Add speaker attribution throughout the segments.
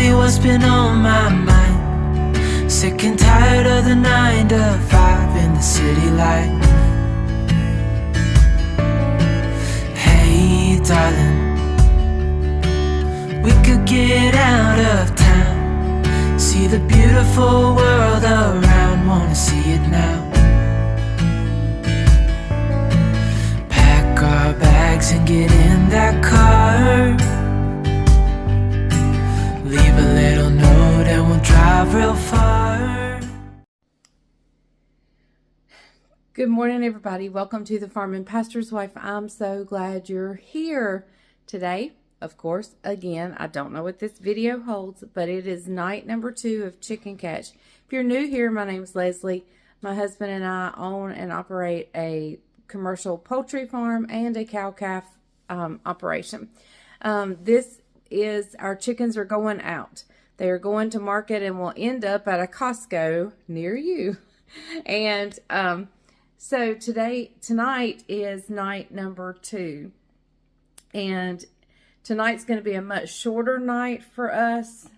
Speaker 1: you what's been on my mind. Sick and tired of the 9 to 5 in the city life. Hey darling, we could get out of town, see the beautiful world around, wanna see it now. Pack our bags and get in that car, leave a little note and we'll drive real far.
Speaker 2: Good morning, everybody. Welcome to the Farm and Pastor's Wife. I'm so glad you're here today. Of course, again, I don't know what this video holds, but it is night number 2 of chicken catch. If you're new here, my name is Leslie. My husband and I own and operate a commercial poultry farm and a cow-calf operation. This is, our chickens are going out. They are going to market and will end up at a Costco near you. And so tonight is night number 2. And tonight's going to be a much shorter night for us,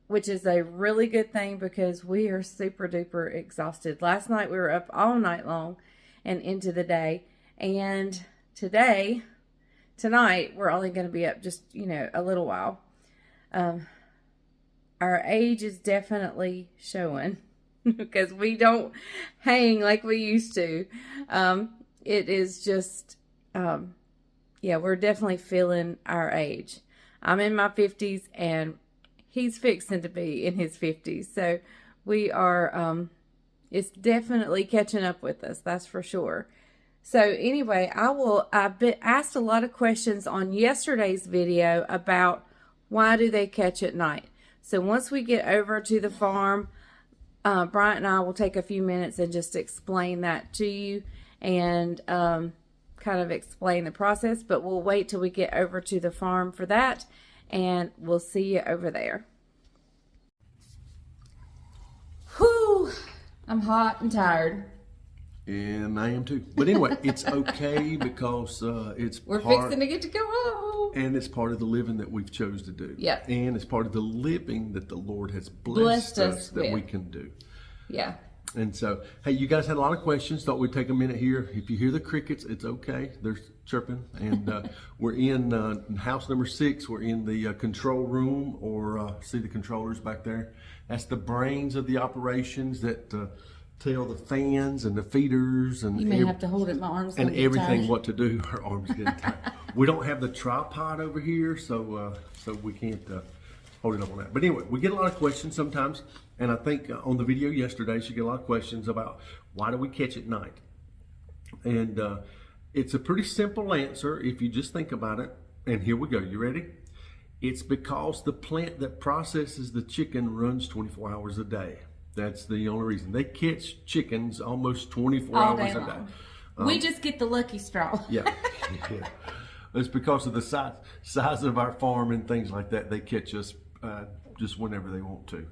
Speaker 2: which is a really good thing because we are super duper exhausted. Last night we were up all night long and into the day. And tonight we're only going to be up just, a little while. Our age is definitely showing because we don't hang like we used to. It is just, we're definitely feeling our age. I'm in my 50s and he's fixing to be in his 50s. So we are, it's definitely catching up with us. That's for sure. So anyway, I've been asked a lot of questions on yesterday's video about why do they catch at night. So once we get over to the farm, Bryant and I will take a few minutes and just explain that to you and kind of explain the process, but we'll wait till we get over to the farm for that, and we'll see you over there. Whew, I'm hot and tired.
Speaker 3: And I am too. But anyway, it's okay because
Speaker 2: we're fixing to get to go home.
Speaker 3: And it's part of the living that we've chose to do.
Speaker 2: Yeah.
Speaker 3: And it's part of the living that the Lord has blessed us that we can do.
Speaker 2: Yeah.
Speaker 3: And so, hey, you guys had a lot of questions. Thought we'd take a minute here. If you hear the crickets, it's okay. They're chirping. And we're in house number 6. We're in the control room, or see the controllers back there. That's the brains of the operations that tell the fans and the feeders and
Speaker 2: you may have to hold it. My arms
Speaker 3: and everything
Speaker 2: tired.
Speaker 3: What to do. Her arms getting tired. We don't have the tripod over here, so we can't hold it up on that. But anyway, we get a lot of questions sometimes, and I think on the video yesterday, she get a lot of questions about why do we catch at night, and it's a pretty simple answer if you just think about it. And here we go. You ready? It's because the plant that processes the chicken runs 24 hours a day. That's the only reason. They catch chickens almost 24 hours a day.
Speaker 2: We just get the lucky straw.
Speaker 3: Yeah. It's because of the size of our farm and things like that. They catch us just whenever they want to.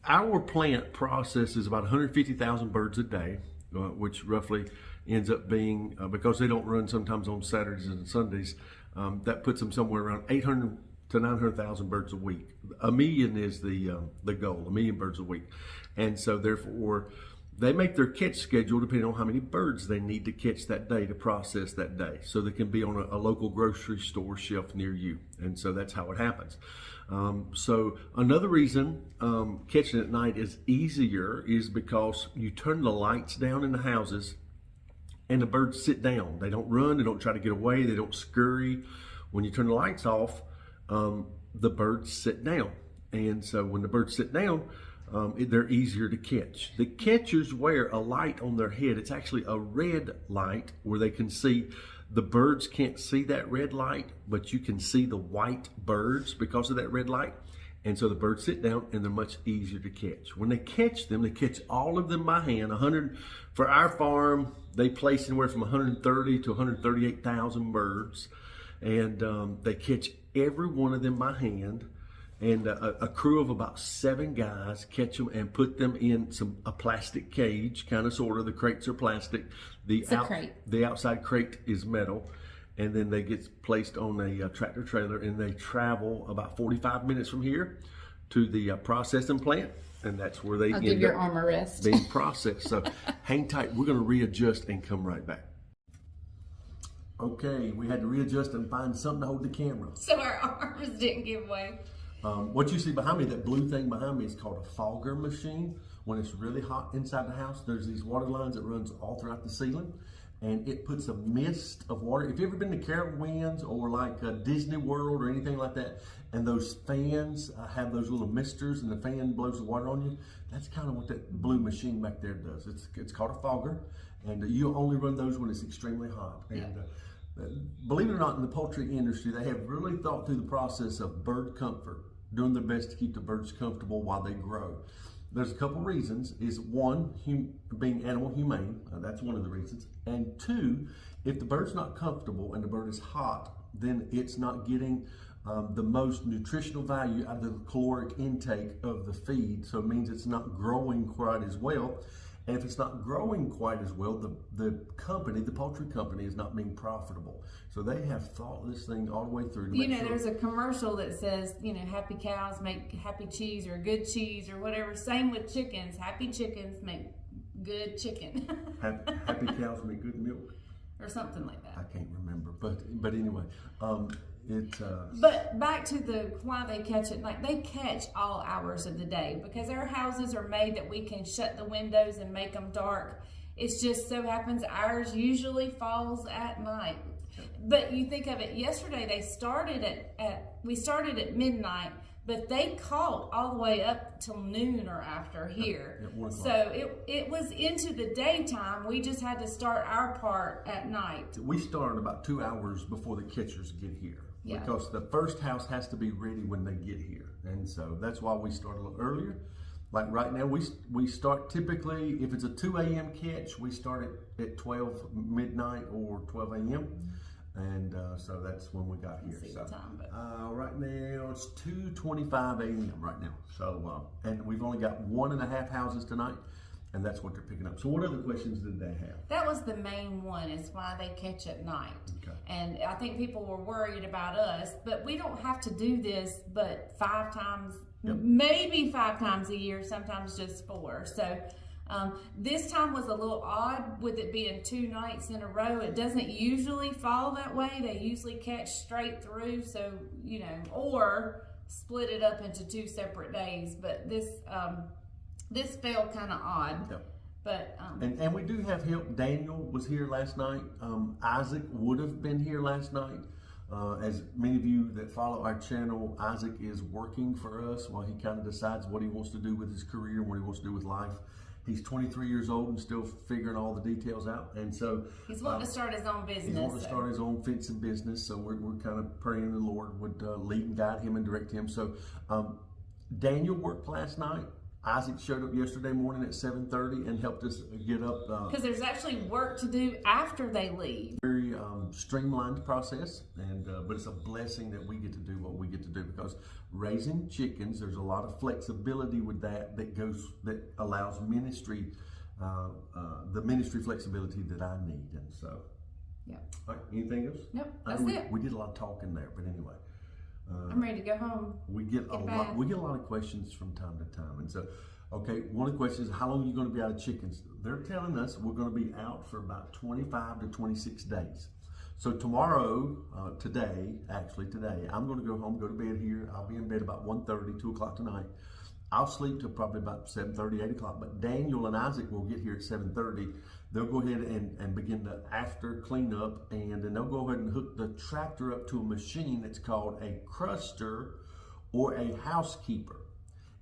Speaker 3: Our plant processes about 150,000 birds a day, which roughly ends up being, because they don't run sometimes on Saturdays and Sundays, that puts them somewhere around 800 to 900,000 birds a week. 1 million is the goal, 1 million birds a week. And so therefore, they make their catch schedule depending on how many birds they need to catch that day to process that day. So they can be on a local grocery store shelf near you. And so that's how it happens. So another reason catching at night is easier is because you turn the lights down in the houses and the birds sit down. They don't run, they don't try to get away, they don't scurry. When you turn the lights off, the birds sit down. And so when the birds sit down, they're easier to catch. The catchers wear a light on their head. It's actually a red light where they can see. The birds can't see that red light, but you can see the white birds because of that red light. And so the birds sit down and they're much easier to catch. When they catch them, they catch all of them by hand. 100 for our farm, they place anywhere from 130 to 138,000 birds. And they catch every one of them by hand. And a crew of about 7 guys catch them and put them in a plastic cage, kind of sort of. The crates are plastic. The outside crate is metal. and then they get placed on a tractor trailer, and they travel about 45 minutes from here to the processing plant, and that's where they
Speaker 2: I'll give
Speaker 3: end
Speaker 2: your
Speaker 3: up
Speaker 2: arm a rest.
Speaker 3: being processed. So hang tight. We're going to readjust and come right back. Okay, we had to readjust and find something to hold the camera.
Speaker 2: So our arms didn't give way.
Speaker 3: What you see behind me, that blue thing behind me, is called a fogger machine. When it's really hot inside the house, there's these water lines that runs all throughout the ceiling, and it puts a mist of water. If you've ever been to Carowinds or like Disney World or anything like that, and those fans have those little misters and the fan blows the water on you, that's kind of what that blue machine back there does. It's called a fogger, and you only run those when it's extremely hot. And believe it or not, in the poultry industry, they have really thought through the process of bird comfort, doing their best to keep the birds comfortable while they grow. There's a couple reasons. Is one, being animal humane, that's one of the reasons. And two, if the bird's not comfortable and the bird is hot, then it's not getting the most nutritional value out of the caloric intake of the feed. So it means it's not growing quite as well. And if it's not growing quite as well, the company, the poultry company, is not being profitable. So they have thought this thing all the way through. To
Speaker 2: You know,
Speaker 3: sure.
Speaker 2: there's a commercial that says, you know, happy cows make happy cheese or good cheese or whatever. Same with chickens. Happy chickens make good chicken.
Speaker 3: Happy cows make good milk.
Speaker 2: Or something like that.
Speaker 3: I can't remember, but anyway,
Speaker 2: But back to the why they catch at night. They catch all hours of the day because our houses are made that we can shut the windows and make them dark. It's just so happens ours usually falls at night. But you think of it, yesterday they started we started at midnight, but they caught all the way up till noon or after here. So it was into the daytime. We just had to start our part at night.
Speaker 3: We start about 2 hours before the catchers get here.
Speaker 2: Yeah.
Speaker 3: Because the first house has to be ready when they get here. And so that's why we start a little earlier. Like right now, we start typically, if it's a 2 a.m. catch, we start at 12 midnight or 12 a.m. And so that's when we got here. So right now it's 2:25 a.m. right now. So and we've only got 1.5 houses tonight, and that's what they're picking up. So what other questions did they have?
Speaker 2: That was the main one, is why they catch at night.
Speaker 3: Okay.
Speaker 2: And I think people were worried about us, but we don't have to do this but 5 times, maybe 5 times a year, sometimes just 4. So this time was a little odd with it being 2 nights in a row. It doesn't usually fall that way. They usually catch straight through, so, you know, or split it up into 2 separate days. But this fell kind of odd.
Speaker 3: Yep.
Speaker 2: But
Speaker 3: and we do have help. Daniel was here last night. Isaac would have been here last night. As many of you that follow our channel, Isaac is working for us while he kind of decides what he wants to do with his career and what he wants to do with life. He's 23 years old and still figuring all the details out. And so
Speaker 2: he's wanting to start his own business.
Speaker 3: He's wanting to start his own fencing business. So we're kind of praying the Lord would lead and guide him and direct him. So Daniel worked last night. Isaac showed up yesterday morning at 7:30 and helped us get up.
Speaker 2: Because there's actually work to do after they leave.
Speaker 3: Very streamlined process, and but it's a blessing that we get to do what we get to do, because raising chickens, there's a lot of flexibility with that allows ministry, the ministry flexibility that I need. And so,
Speaker 2: yeah.
Speaker 3: All right, anything else?
Speaker 2: Nope, that's it.
Speaker 3: We did a lot of talking there, but anyway.
Speaker 2: I'm ready to go home.
Speaker 3: We get a lot of questions from time to time, and so, okay, one of the questions is, how long are you going to be out of chickens? They're telling us we're going to be out for about 25 to 26 days. So tomorrow, today, I'm going to go home, go to bed here. I'll be in bed about 1:30, 2 o'clock tonight. I'll sleep till probably about 7:30, 8 o'clock. But Daniel and Isaac will get here at 7:30. They'll go ahead and begin the after cleanup, and then they'll go ahead and hook the tractor up to a machine that's called a cruster or a housekeeper.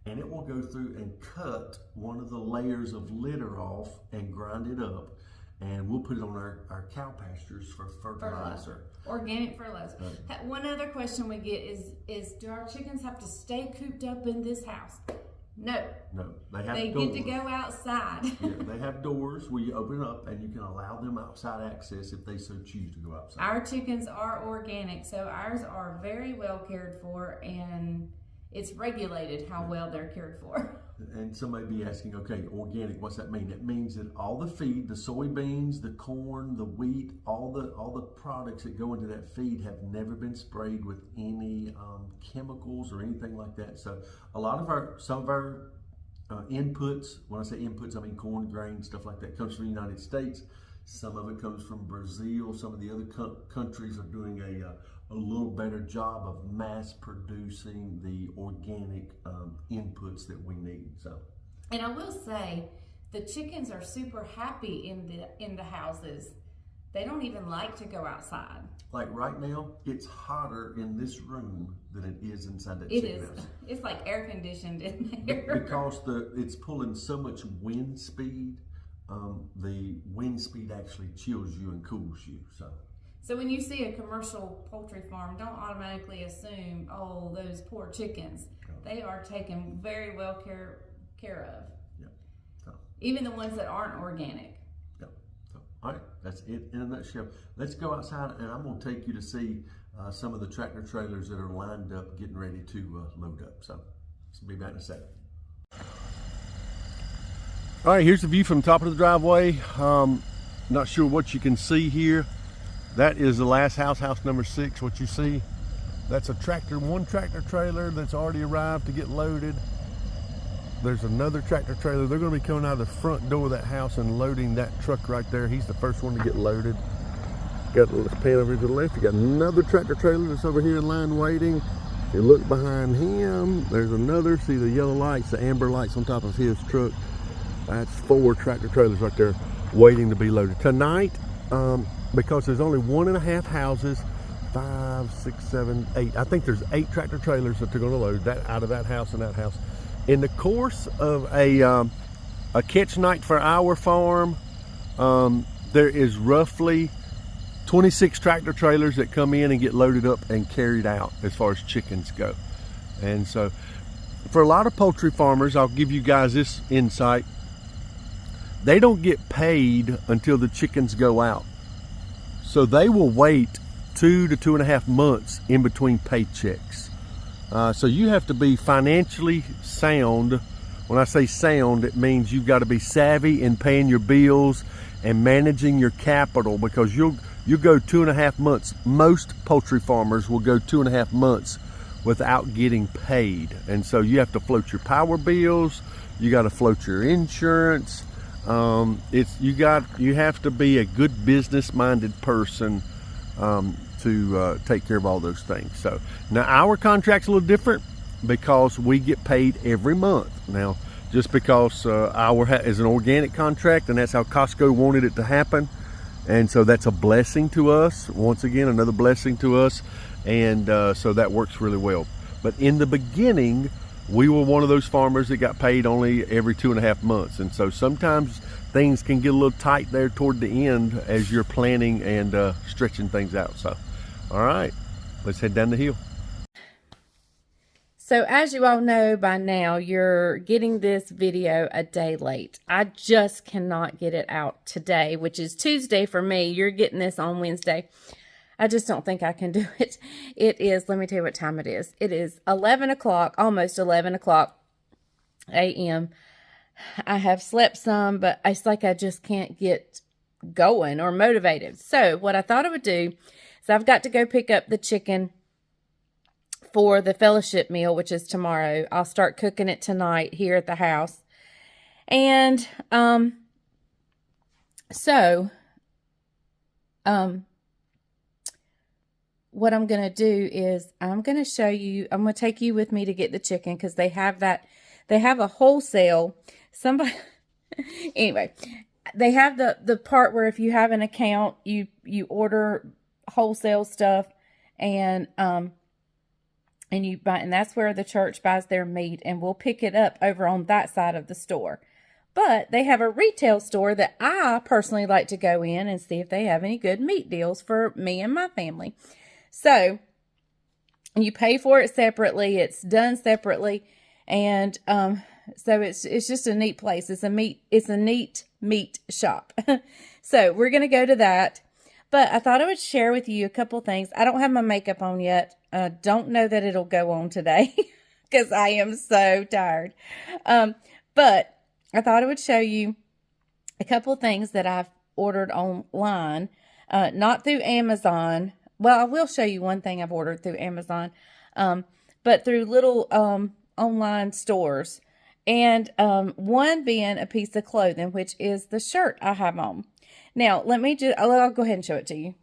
Speaker 3: And it will go through and cut one of the layers of litter off and grind it up. And we'll put it on our cow pastures for fertilizer.
Speaker 2: Organic fertilizer. One other question we get is do our chickens have to stay cooped up in this house? No. They get to go outside.
Speaker 3: Yeah, they have doors where you open up and you can allow them outside access if they so choose to go outside.
Speaker 2: Our chickens are organic, so ours are very well cared for, and it's regulated how well they're cared for.
Speaker 3: And some may be asking, okay, organic, what's that mean? That means that all the feed, the soybeans, the corn, the wheat, all the products that go into that feed have never been sprayed with any chemicals or anything like that. So some of our inputs, when I say inputs, I mean corn, grain, stuff like that, comes from the United States. Some of it comes from Brazil. Some of the other countries are doing a little better job of mass producing the organic inputs that we need. So,
Speaker 2: and I will say, the chickens are super happy in the houses. They don't even like to go outside.
Speaker 3: Like right now, it's hotter in this room than it is inside that chicken house.
Speaker 2: It's like air conditioned in there.
Speaker 3: Because it's pulling so much wind speed. The wind speed actually chills you and cools you.
Speaker 2: So when you see a commercial poultry farm, don't automatically assume, oh, those poor chickens. They are taken very well care of.
Speaker 3: Yeah. So,
Speaker 2: even the ones that aren't organic.
Speaker 3: Yeah. So, all right, that's it in a nutshell. Let's go outside, and I'm going to take you to see some of the tractor trailers that are lined up, getting ready to load up. So, I'll be back in a second. All right, here's the view from the top of the driveway. Not sure what you can see here. That is the last house, house number 6. What you see, that's one tractor trailer that's already arrived to get loaded. There's another tractor trailer. They're going to be coming out of the front door of that house and loading that truck right there. He's the first one to get loaded. Let's pan over to the left. You got another tractor trailer that's over here in line waiting. If you look behind him, there's another. See the yellow lights, the amber lights on top of his truck. That's 4 tractor trailers right there waiting to be loaded. Tonight, because there's only 1.5 houses, 5, 6, 7, 8. I think there's 8 tractor trailers that they're going to load that out of that house and that house. In the course of a catch night for our farm, there is roughly 26 tractor trailers that come in and get loaded up and carried out as far as chickens go. And so for a lot of poultry farmers, I'll give you guys this insight. They don't get paid until the chickens go out. So they will wait 2 to 2.5 months in between paychecks. So you have to be financially sound. When I say sound, it means you've got to be savvy in paying your bills and managing your capital, because you go 2.5 months. Most poultry farmers will go 2.5 months without getting paid. And so you have to float your power bills. You got to float your insurance. You have to be a good business-minded person to take care of all those things. So now our contract's a little different because we get paid every month. Now, just because our is an organic contract, and that's how Costco wanted it to happen, and so that's a blessing to us. Once again, another blessing to us, and so that works really well. But in the beginning, we were one of those farmers that got paid only every 2.5 months. And so sometimes things can get a little tight there toward the end as you're planning and stretching things out. So, all right, let's head down the hill.
Speaker 2: So as you all know by now, you're getting this video a day late. I just cannot get it out today, which is Tuesday for me. You're getting this on Wednesday. I just don't think I can do it. It is, let me tell you what time it is. It is 11 o'clock, almost 11 o'clock a.m. I have slept some, but it's like I just can't get going or motivated. So what I thought I would do is I've got to go pick up the chicken for the fellowship meal, which is tomorrow. I'll start cooking it tonight here at the house. And what I'm going to do is I'm going to show you, I'm going to take you with me to get the chicken, because they have a wholesale, anyway, they have the part where if you have an account, you order wholesale stuff, and you buy, and that's where the church buys their meat, and we'll pick it up over on that side of the store. But they have a retail store that I personally like to go in and see if they have any good meat deals for me and my family. So you pay for it separately. It's done separately. And so it's just a neat place. It's a neat meat shop. So we're going to go to that. But I thought I would share with you a couple things. I don't have my makeup on yet. Don't know that it'll go on today because I am so tired. But I thought I would show you a couple things that I've ordered online, not through Amazon. Well, I will show you one thing I've ordered through Amazon, but through little online stores. And one being a piece of clothing, which is the shirt I have on. Now, I'll go ahead and show it to you.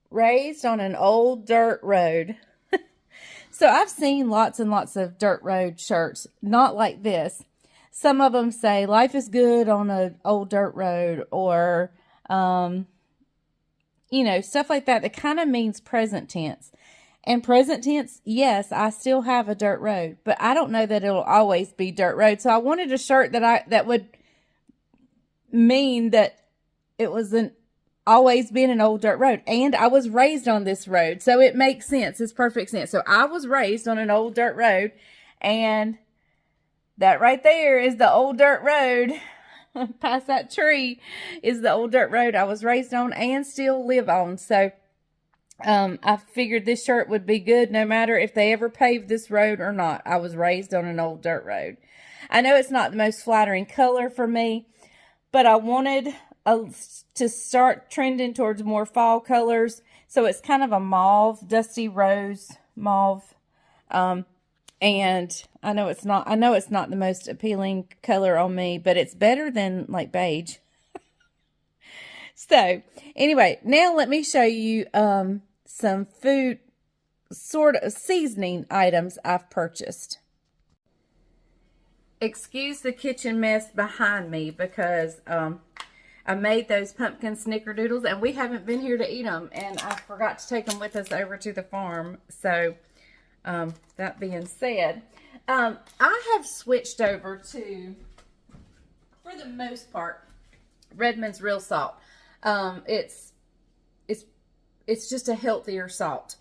Speaker 2: Raised on an old dirt road. So I've seen lots and lots of dirt road shirts, not like this. Some of them say life is good on an old dirt road, or, stuff like that. That kind of means present tense. And present tense, yes, I still have a dirt road, but I don't know that it'll always be dirt road. So I wanted a shirt that would mean that it wasn't always been an old dirt road. And I was raised on this road, so it makes sense. It's perfect sense. So I was raised on an old dirt road, and that right there is the old dirt road. Past that tree is the old dirt road I was raised on and still live on. So I figured this shirt would be good no matter if they ever paved this road or not. I was raised on an old dirt road. I know it's not the most flattering color for me, but I wanted to start trending towards more fall colors. So it's kind of a mauve, dusty rose mauve. And I know it's not the most appealing color on me, but it's better than like beige. So anyway, now let me show you some food sort of seasoning items I've purchased. Excuse the kitchen mess behind me because I made those pumpkin snickerdoodles and we haven't been here to eat them, and I forgot to take them with us over to the farm. So that being said, I have switched over to, for the most part, Redmond's real salt. It's just a healthier salt,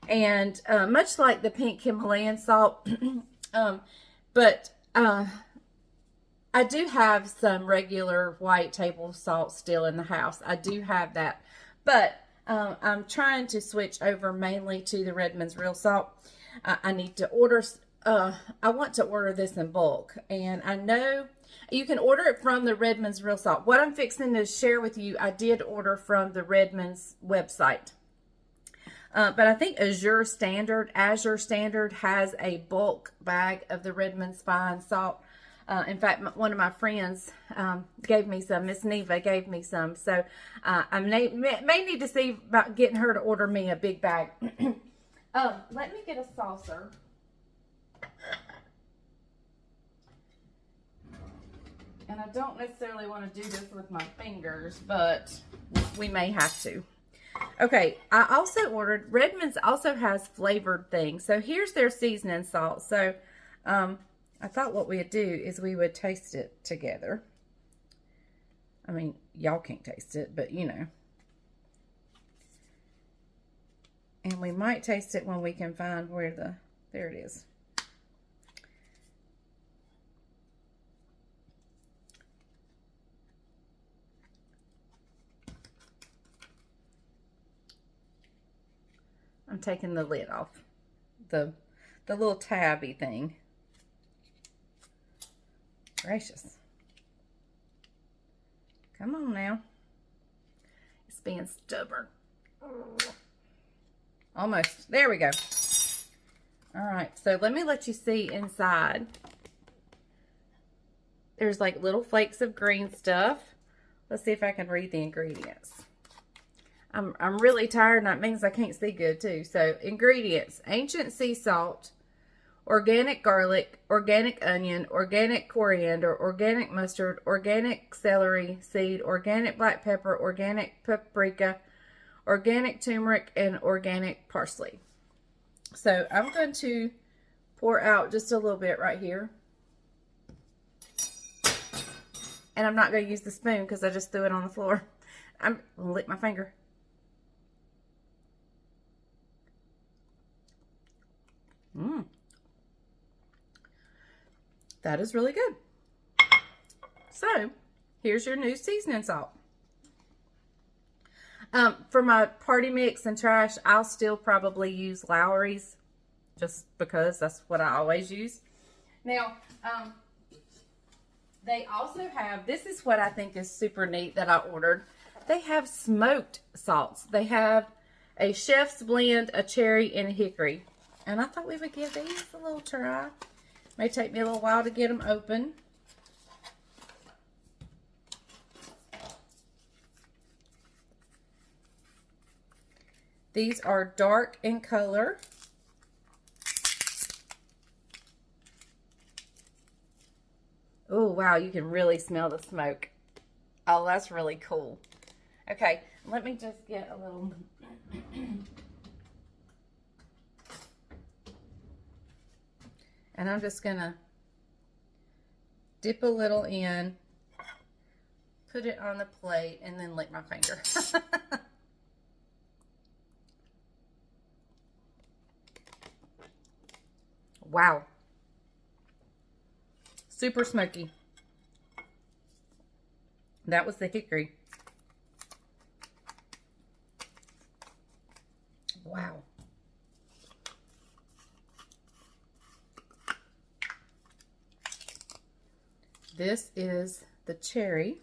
Speaker 2: and much like the pink Himalayan salt, but I do have some regular white table salt still in the house. I do have that, but I'm trying to switch over mainly to the Redmond's real salt. I need to order. I want to order this in bulk, and I know you can order it from the Redmond's real salt. What I'm fixing to share with you, I did order from the Redmond's website. But I think Azure Standard has a bulk bag of the Redmond's fine salt. In fact, one of my friends gave me some. Miss Neva gave me some. So I may need to see about getting her to order me a big bag. Let me get a saucer. And I don't necessarily want to do this with my fingers, but we may have to. Okay, I also ordered, Redmond's also has flavored things. So here's their seasoning salt. So I thought what we'd do is we would taste it together. I mean, y'all can't taste it, but you know. And we might taste it when we can find where there it is. I'm taking the lid off, the little tabby thing. Gracious. Come on now. It's being stubborn. Almost. There we go. All right, so let me let you see inside. There's like little flakes of green stuff. Let's see if I can read the ingredients. I'm really tired, and that means I can't see good too. So ingredients: ancient sea salt, organic garlic, organic onion, organic coriander, organic mustard, organic celery seed, organic black pepper, organic paprika, organic turmeric, and organic parsley. So I'm going to pour out just a little bit right here. And I'm not going to use the spoon because I just threw it on the floor. I'm going to lick my finger. That is really good. So, here's your new seasoning salt. For my party mix and trash, I'll still probably use Lowry's just because that's what I always use. Now, they also have, this is what I think is super neat that I ordered. They have smoked salts. They have a chef's blend, a cherry, and a hickory. And I thought we would give these a little try. May take me a little while to get them open. These are dark in color. Oh, wow, you can really smell the smoke. Oh, that's really cool. Okay, let me just get a little... And I'm just going to dip a little in, put it on the plate, and then lick my finger. Wow. Super smoky. That was the hickory. Wow. This is the cherry.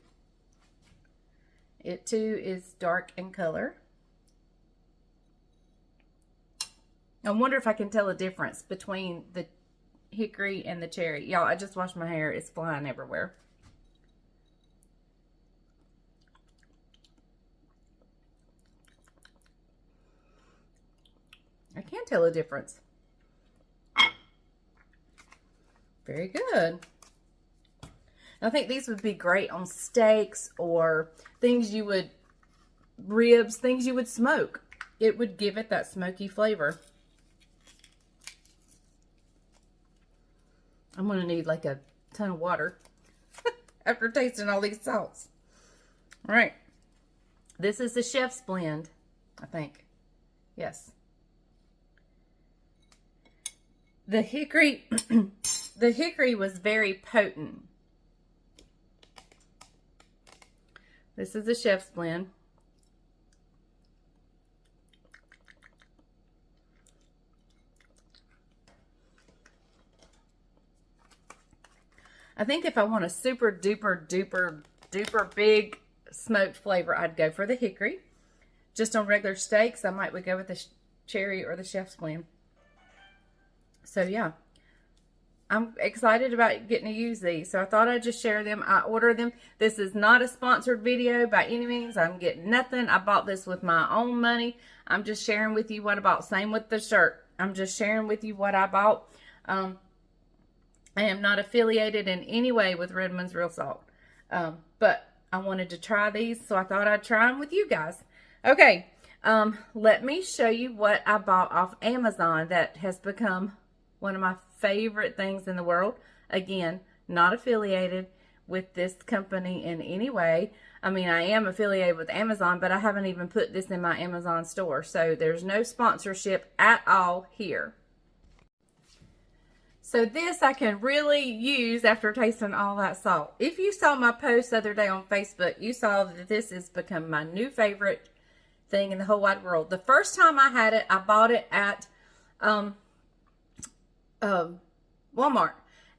Speaker 2: It too is dark in color. I wonder if I can tell a difference between the hickory and the cherry. Y'all, I just washed my hair. It's flying everywhere. I can tell a difference. Very good. I think these would be great on steaks or things you would, ribs, things you would smoke. It would give it that smoky flavor. I'm going to need like a ton of water after tasting all these salts. All right. This is the chef's blend, I think. Yes. The hickory, the hickory was very potent. This is the chef's blend. I think if I want a super duper duper duper big smoked flavor, I'd go for the hickory. Just on regular steaks, I might would go with the cherry or the chef's blend. So yeah, I'm excited about getting to use these. So I thought I'd just share them. I ordered them. This is not a sponsored video by any means. I'm getting nothing. I bought this with my own money. I'm just sharing with you what I bought. Same with the shirt. I'm just sharing with you what I bought. I am not affiliated in any way with Redmond's Real Salt. But I wanted to try these, so I thought I'd try them with you guys. Okay, let me show you what I bought off Amazon that has become one of my favorite things in the world. Again, not affiliated with this company in any way. I mean, I am affiliated with Amazon, but I haven't even put this in my Amazon store. So there's no sponsorship at all here. So this I can really use after tasting all that salt. If you saw my post the other day on Facebook, you saw that this has become my new favorite thing in the whole wide world. The first time I had it, I bought it at Walmart.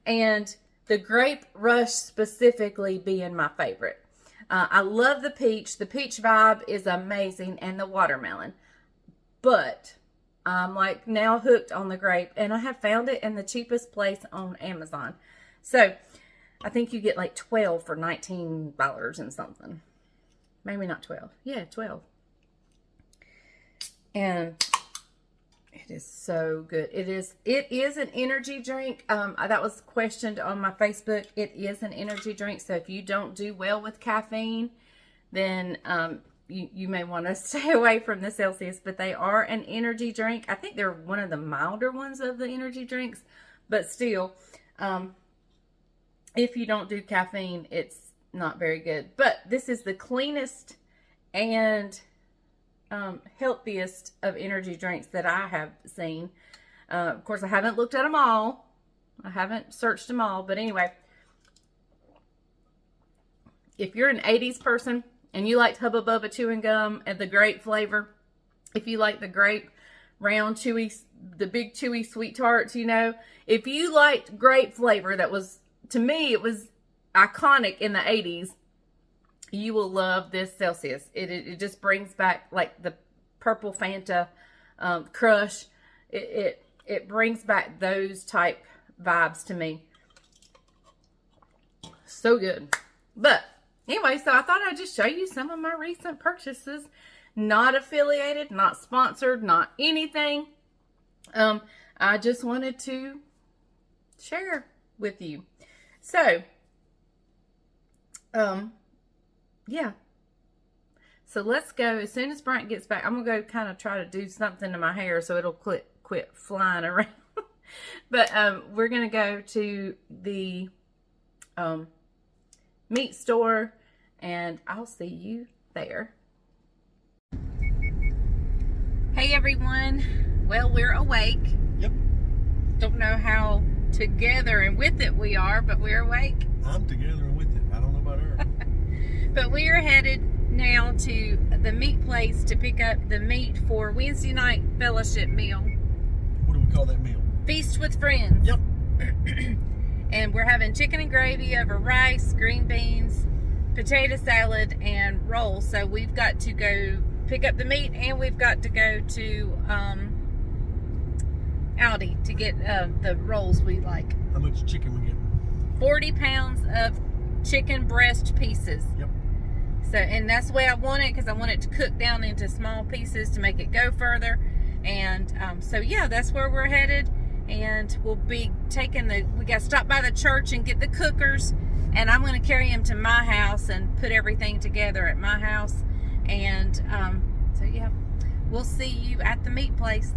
Speaker 2: And the Grape Rush specifically being my favorite. I love the peach. The peach vibe is amazing, and the watermelon. But I'm like now hooked on the grape, and I have found it in the cheapest place on Amazon. So I think you get like 12 for $19 and something. Maybe not 12. Yeah, 12. And it is so good. It is an energy drink. That was questioned on my Facebook. It is an energy drink. So if you don't do well with caffeine, then you may want to stay away from the Celsius, but they are an energy drink. I think they're one of the milder ones of the energy drinks, but still, if you don't do caffeine, it's not very good. But this is the cleanest and healthiest of energy drinks that I have seen. Of course, I haven't looked at them all. I haven't searched them all, but anyway, if you're an 80s person, and you liked Hubba Bubba chewing gum and the grape flavor, if you like the grape round chewy, the big chewy sweet tarts, you know, if you liked grape flavor, that was, to me, it was iconic in the 80s, you will love this Celsius. It just brings back like the purple Fanta crush. It brings back those type vibes to me. So good. But anyway, so I thought I'd just show you some of my recent purchases. Not affiliated, not sponsored, not anything. I just wanted to share with you. So, yeah. So let's go. As soon as Bryant gets back, I'm going to go kind of try to do something to my hair so it'll quit flying around. But we're going to go to the meat store, and I'll see you there. Hey everyone. Well, we're awake.
Speaker 3: Yep.
Speaker 2: Don't know how together and with it we are, but we're awake.
Speaker 3: I'm together and with it. I don't know about her.
Speaker 2: But we are headed now to the meat place to pick up the meat for Wednesday night fellowship meal.
Speaker 3: What do we call that meal?
Speaker 2: Feast with Friends.
Speaker 3: Yep.
Speaker 2: And we're having chicken and gravy over rice, green beans, potato salad, and rolls. So we've got to go pick up the meat, and we've got to go to Aldi to get the rolls we like.
Speaker 3: How much chicken we get?
Speaker 2: 40 pounds of chicken breast pieces.
Speaker 3: Yep.
Speaker 2: So, and that's the way I want it, because I want it to cook down into small pieces to make it go further. And so yeah, that's where we're headed. And we'll be taking we got to stop by the church and get the cookers, and I'm going to carry them to my house and put everything together at my house. And so yeah, we'll see you at the meat place.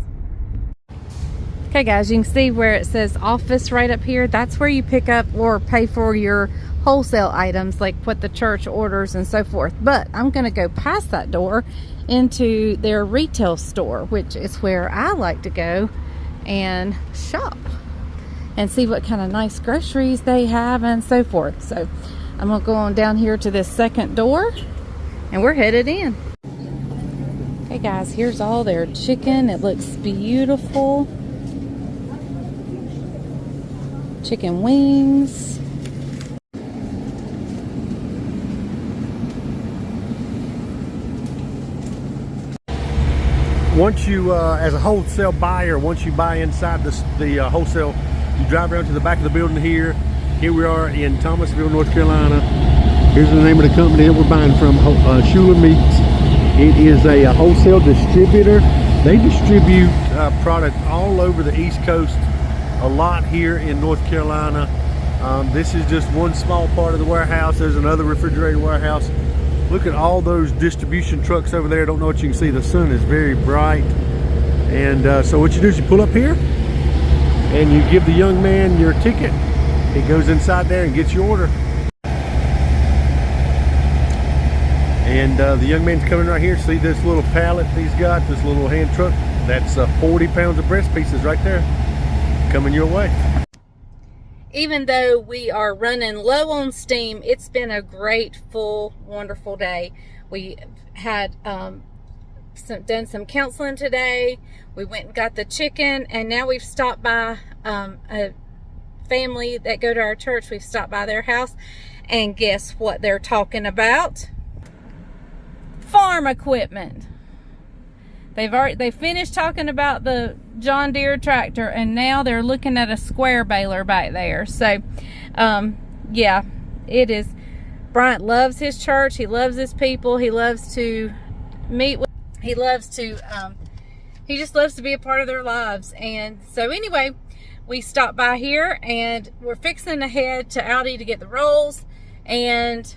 Speaker 2: Okay guys, you can see where it says office right up here. That's where you pick up or pay for your wholesale items, like what the church orders and so forth. But I'm going to go past that door into their retail store, which is where I like to go and shop and see what kind of nice groceries they have and so forth. So I'm going to go on down here to this second door, and we're headed in. Okay guys, here's all their chicken. It looks beautiful. Chicken wings.
Speaker 3: Once you, as a wholesale buyer, once you buy inside the wholesale, you drive around to the back of the building here. Here we are in Thomasville, North Carolina. Here's the name of the company that we're buying from, Shula Meats. It is a wholesale distributor. They distribute product all over the East Coast, a lot here in North Carolina. This is just one small part of the warehouse. There's another refrigerated warehouse. Look at all those distribution trucks over there. I don't know what you can see. The sun is very bright. And so what you do is you pull up here and you give the young man your ticket. He goes inside there and gets your order. And the young man's coming right here. See this little pallet he's got, this little hand truck? That's 40 pounds of breast pieces right there, coming your way.
Speaker 2: Even though we are running low on steam, it's been a great, full, wonderful day. We had done some counseling today. We went and got the chicken, and now we've stopped by a family that go to our church. We've stopped by their house, and guess what they're talking about? Farm equipment. They finished talking about the John Deere tractor, and now they're looking at a square baler back there. So yeah, it is. Bryant loves his church. He loves his people. He loves to meet with, he just loves to be a part of their lives. And so anyway, we stopped by here, and we're fixing to head to Aldi to get the rolls and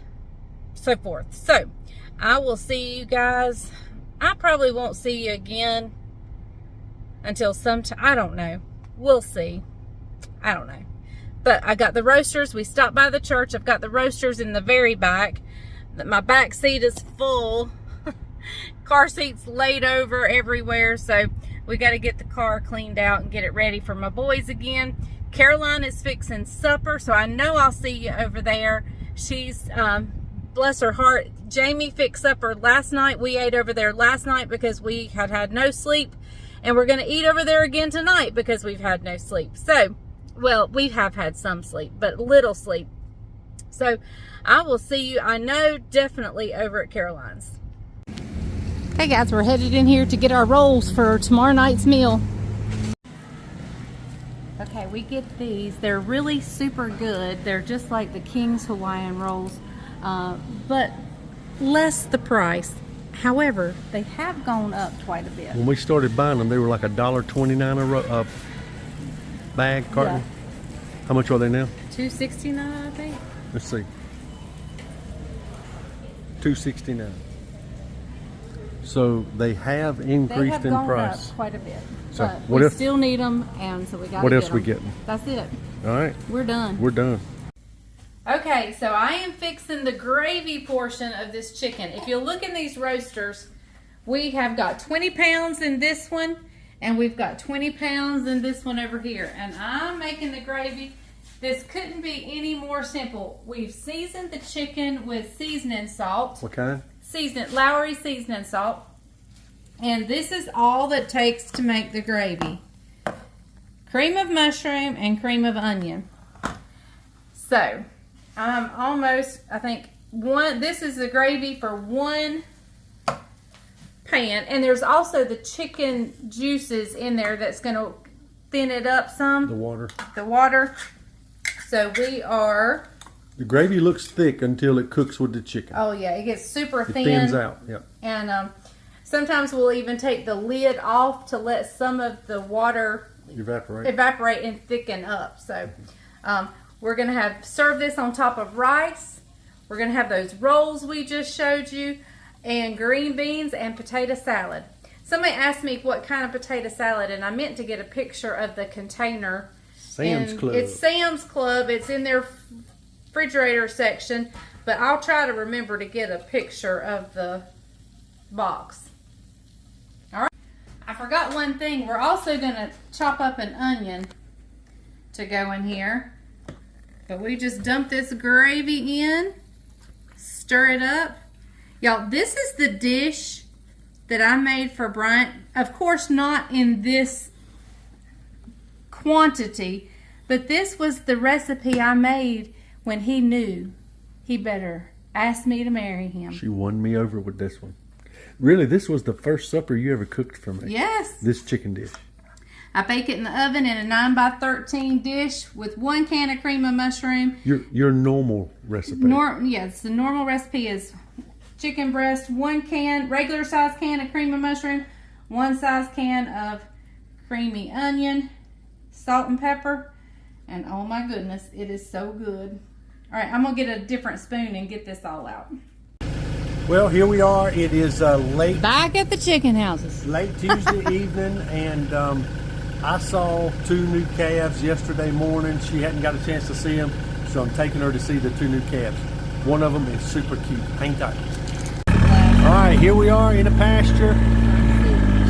Speaker 2: so forth. So I will see you guys. I probably won't see you again until sometime. I don't know. We'll see. I don't know. But I got the roasters. We stopped by the church. I've got the roasters in the very back. My back seat is full. Car seats laid over everywhere. So we got to get the car cleaned out and get it ready for my boys again. Caroline is fixing supper, so I know I'll see you over there. She's bless her heart, Jamie fixed supper last night. We ate over there last night because we had no sleep. And we're going to eat over there again tonight because we've had no sleep. So, well, we have had some sleep, but little sleep. So, I will see you, I know, definitely over at Caroline's. Hey guys, we're headed in here to get our rolls for tomorrow night's meal. Okay, we get these. They're really super good. They're just like the King's Hawaiian rolls, but less the price. However, they have gone up quite a bit.
Speaker 3: When we started buying them, they were like $1.29 a bag, carton. Yeah. How much are they now?
Speaker 2: $2.69, I think.
Speaker 3: Let's see. $2.69. So they have increased in price.
Speaker 2: Up quite a bit.
Speaker 3: So
Speaker 2: but we still need them, and so we got to get them.
Speaker 3: What else we getting?
Speaker 2: That's it.
Speaker 3: All right.
Speaker 2: We're done.
Speaker 3: We're done.
Speaker 2: Okay, so I am fixing the gravy portion of this chicken. If you look in these roasters, we have got 20 pounds in this one, and we've got 20 pounds in this one over here. And I'm making the gravy. This couldn't be any more simple. We've seasoned the chicken with seasoning salt.
Speaker 3: What kind?
Speaker 2: Lowry seasoning salt. And this is all that takes to make the gravy. Cream of mushroom and cream of onion. So, I'm almost, I think, this is the gravy for one pan. And there's also the chicken juices in there that's going to thin it up some.
Speaker 3: The water.
Speaker 2: The water. So we are...
Speaker 3: The gravy looks thick until it cooks with the chicken.
Speaker 2: Oh yeah, it gets super thin.
Speaker 3: It thins out, yep.
Speaker 2: And sometimes we'll even take the lid off to let some of the water evaporate and thicken up. So we're going to serve this on top of rice. We're going to have those rolls we just showed you, and green beans and potato salad. Somebody asked me what kind of potato salad, and I meant to get a picture of the container.
Speaker 3: Sam's Club.
Speaker 2: It's Sam's Club. It's in their refrigerator section, but I'll try to remember to get a picture of the box. All right. I forgot one thing. We're also going to chop up an onion to go in here. But we just dump this gravy in, stir it up. Y'all, this is the dish that I made for Bryant. Of course, not in this quantity, but this was the recipe I made when he knew he better ask me to marry him.
Speaker 3: She won me over with this one. Really, this was the first supper you ever cooked for me.
Speaker 2: Yes.
Speaker 3: This chicken dish.
Speaker 2: I bake it in the oven in a 9x13 dish with 1 can of cream of mushroom.
Speaker 3: Your normal recipe.
Speaker 2: Yes, the normal recipe is chicken breast, 1 can, regular size can of cream of mushroom, 1 size can of creamy onion, salt and pepper, and oh my goodness, it is so good. All right, I'm gonna get a different spoon and get this all out.
Speaker 3: Well, here we are. It is late.
Speaker 2: Back at the chicken houses.
Speaker 3: Late Tuesday evening, and I saw 2 new calves yesterday morning. She hadn't got a chance to see them, so I'm taking her to see the 2 new calves. One of them is super cute. Hang tight. All right, here we are in a pasture.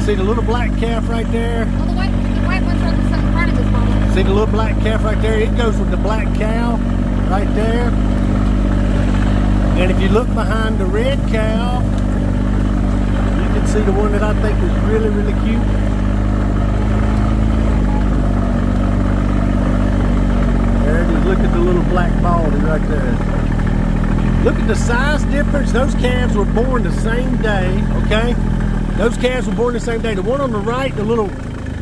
Speaker 3: See the little black calf right there?
Speaker 2: Oh, the white one's right in front of this one.
Speaker 3: See the little black calf right there? It goes with the black cow right there. And if you look behind the red cow, you can see the one that I think is really, really cute. There it is. Look at the little black baldy right there. Look at the size difference. Those calves were born the same day, okay? Those calves were born the same day. The one on the right, the little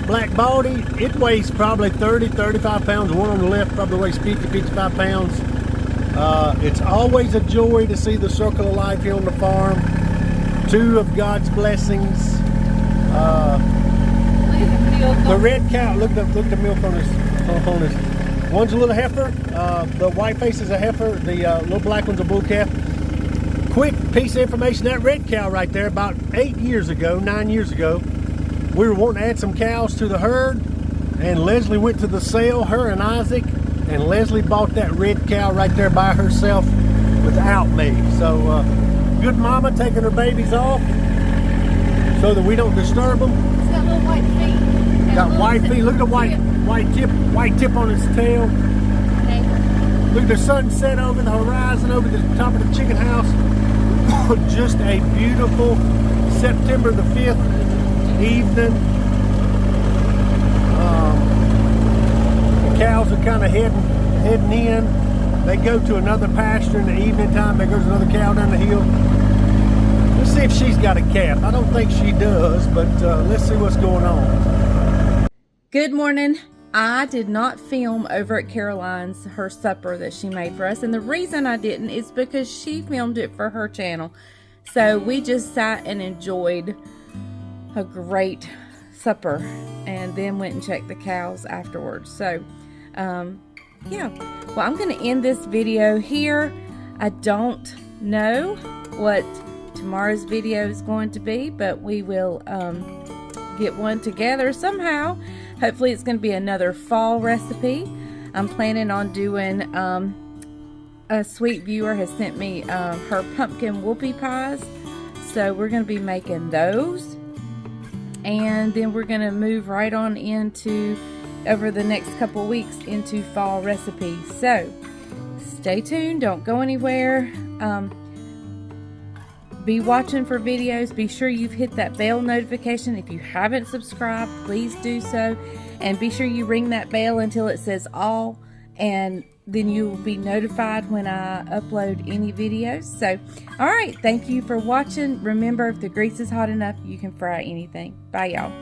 Speaker 3: black baldy, it weighs probably 30, 35 pounds. The one on the left probably weighs 50, 55 pounds. It's always a joy to see the circle of life here on the farm. 2 of God's blessings. The red cow, look at the milk on this. One's a little heifer. The white face is a heifer. The little black one's a bull calf. Quick piece of information, that red cow right there, about 9 years ago, we were wanting to add some cows to the herd, and Leslie went to the sale, her and Isaac, and Leslie bought that red cow right there by herself without me. So good mama taking her babies off so that we don't disturb them.
Speaker 2: It's got little white feet.
Speaker 3: Got white feet. Look at the white tip on its tail.
Speaker 2: Okay.
Speaker 4: Look at the sunset over the horizon, over the top of the chicken house. Just a beautiful September the 5th evening. The cows are kind of heading in. They go to another pasture in the evening time. There goes another cow down the hill. Let's see if she's got a calf. I don't think she does, but let's see what's going on.
Speaker 2: Good morning. I did not film over at Caroline's her supper that she made for us, and the reason I didn't is because she filmed it for her channel. So we just sat and enjoyed a great supper and then went and checked the cows afterwards. So yeah, well, I'm going to end this video here. I don't know what tomorrow's video is going to be, but we will get one together somehow. Hopefully it's going to be another fall recipe. I'm planning on doing a sweet viewer has sent me her pumpkin whoopie pies, so we're going to be making those, and then we're going to move right on into, over the next couple weeks, into fall recipes. So stay tuned, don't go anywhere. Be watching for videos. Be sure you've hit that bell notification. If you haven't subscribed, please do so, and be sure you ring that bell until it says all, and then you will be notified when I upload any videos. So all right, thank you for watching. Remember, if the grease is hot enough, you can fry anything. Bye, y'all.